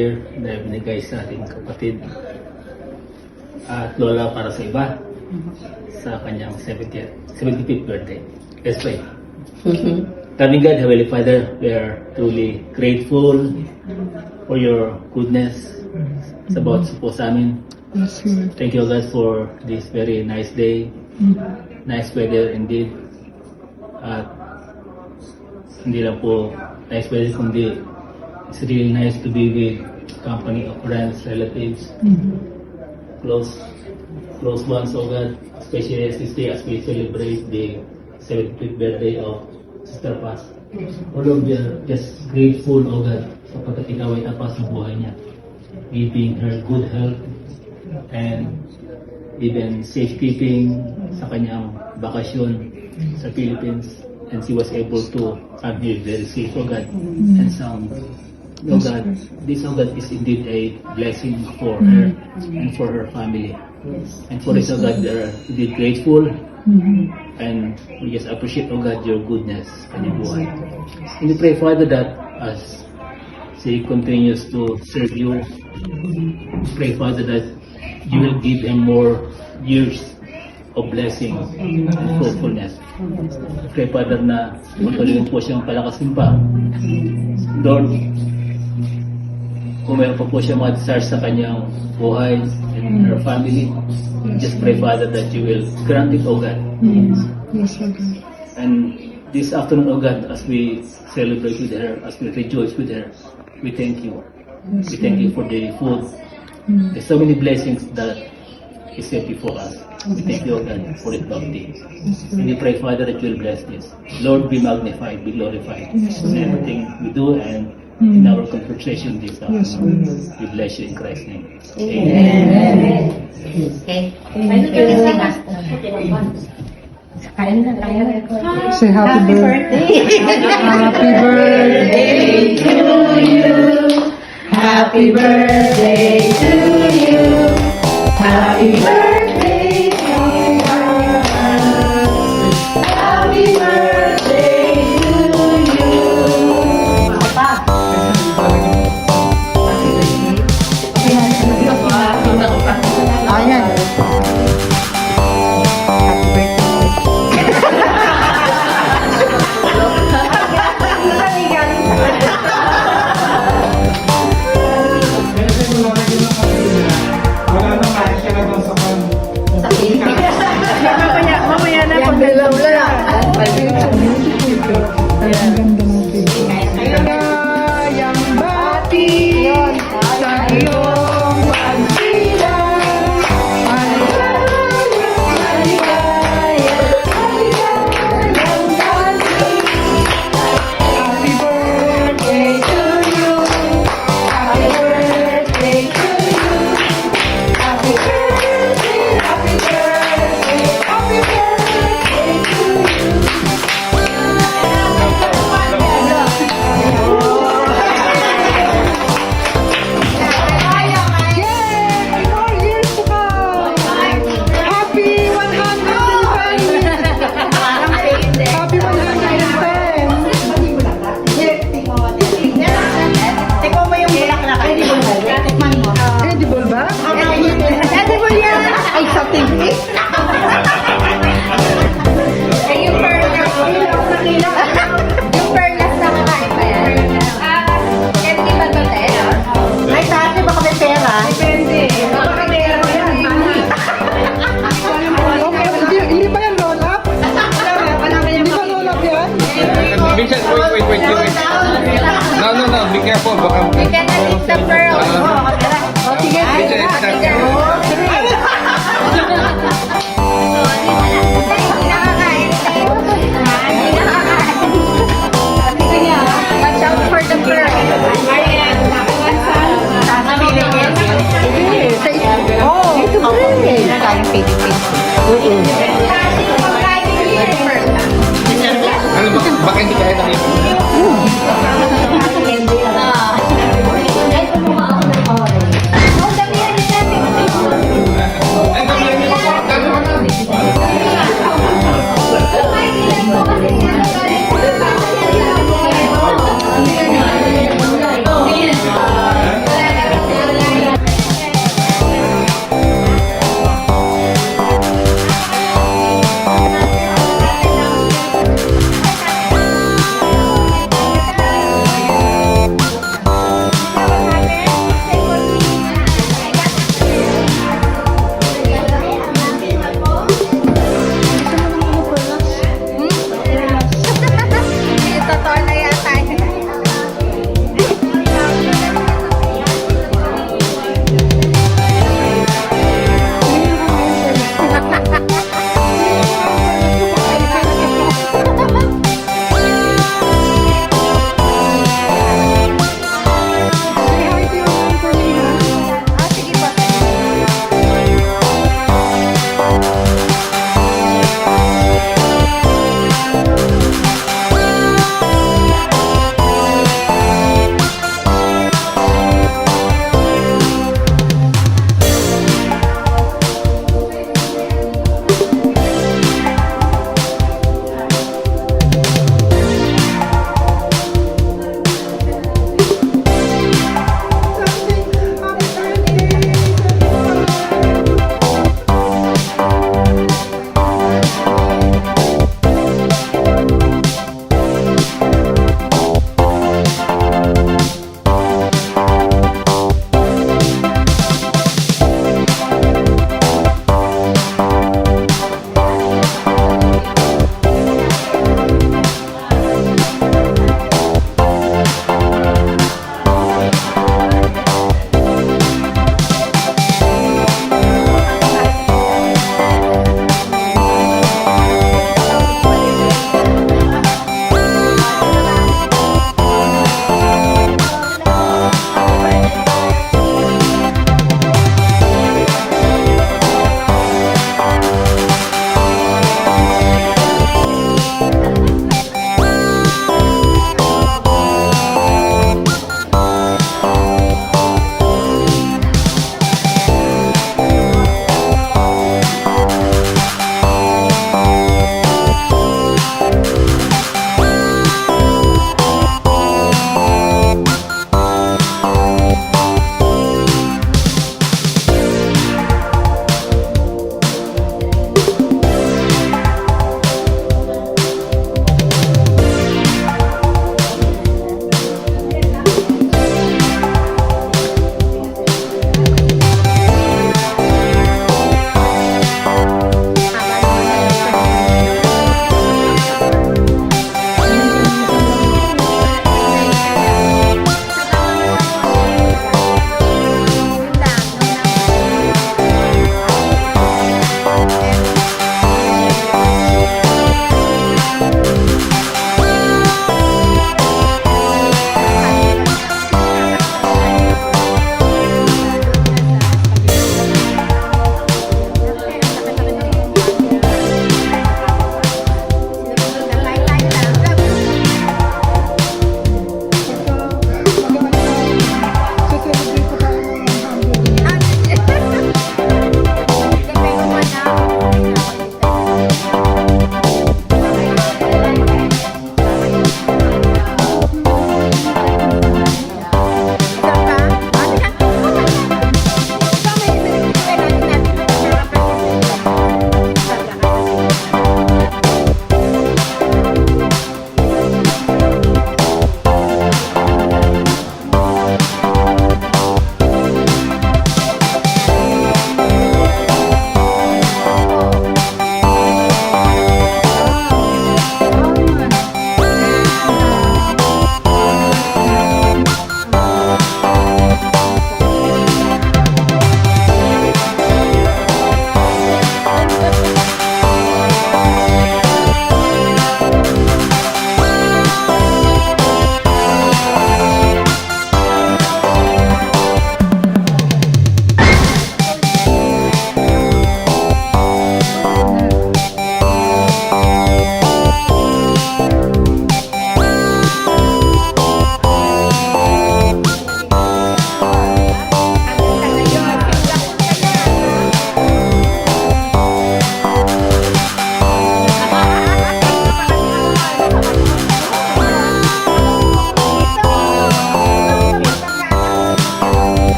year na binigay sa ating kapatid at lola para sa iba sa kanyang 75th birthday. Let's pray. Loving God, Heavenly Father, we are truly grateful for your goodness sa bawat supo sa amin. Thank you, God, for this very nice day. Nice weather indeed. At hindi lang po nice weather, kundi it's really nice to be with company of friends, relatives, close ones, oh God, especially this day as we celebrate the 75th birthday of Sister Paz. Oh Lord, we are just grateful, oh God, sapagkat ikaw ay tapat sa buhay niya, giving her good health and even safekeeping sa kanyang bakasyon sa Philippines, and she was able to come here very safe, oh God, and sound. Oh God, this, oh God, is indeed a blessing for her and for her family. And for this, oh God, we are indeed grateful, and we just appreciate, oh God, your goodness and your buhay. And we pray, Father, that as she continues to serve you, pray, Father, that you will give him more years of blessing and fruitfulness. Pray, Father, na magpaliwan po siyang palakasin pa. Lord, kung mayroon pa po siya mga desires sa kanyang buhay and her family, just pray, Father, that you will grant it, O God. Yes, God. And this afternoon, O God, as we celebrate with her, as we rejoice with her, we thank you. We thank you for the food. There's so many blessings that is set before us. We thank you, O God, for it bounty. And we pray, Father, that you will bless this. Lord, be magnified, be glorified in everything we do and in our conversation this afternoon. We bless you in Christ's name. Amen. Okay. Say happy birthday. Happy birthday to you. Happy birthday to you. Happy birthday to us. Happy birthday to you. Ayan. Mamaya na pag dalaw lang. Ang ganda natin. Kayang bati sa iyong pagsilang. Happy birthday to you. Happy birthday to you. Happy birthday, happy birthday, happy birthday to you. Yay! More years to come! Happy 110! Happy 110! Tikman mo yung bulaklak. Tikman mo. Edible ba? Edible yan. Ay, something. Ay, yung perlas. Yung perlas na kakain pa yan. Candy ba ito, te? Ay, dati baka may pera. Depende. Baka may pera mo yan. Okay, hindi ba yan roll up? Hindi ba roll up yan? Vincent, wait. No, be careful. Baka... You cannot eat the pearl. O, sige. Vincent, it's not... Watch out for the pearl. Oh, ito pa rin. Tayong Philippines. Ano ba? Baka hindi kaya nakita.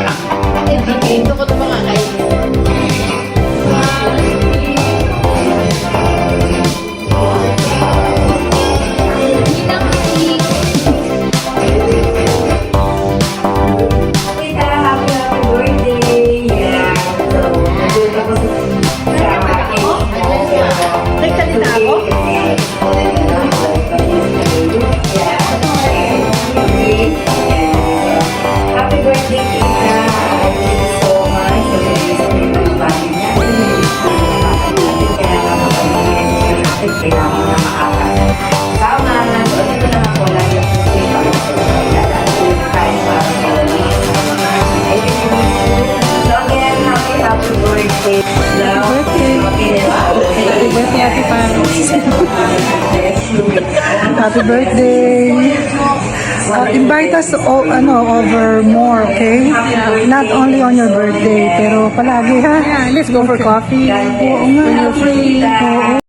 Ito ko ito mga kainin. Nagsalita ako? Happy birthday, Tita. Thank you so much for the birthday niya. Kailangan na makakasama. Ito na ako lang yung kahit para sa So again, happy birthday. Happy birthday, Ate Panos. Happy birthday. Invite us over more, okay? Not only on your birthday, pero palagi ha. Let's go for coffee. Oo nga. Oo.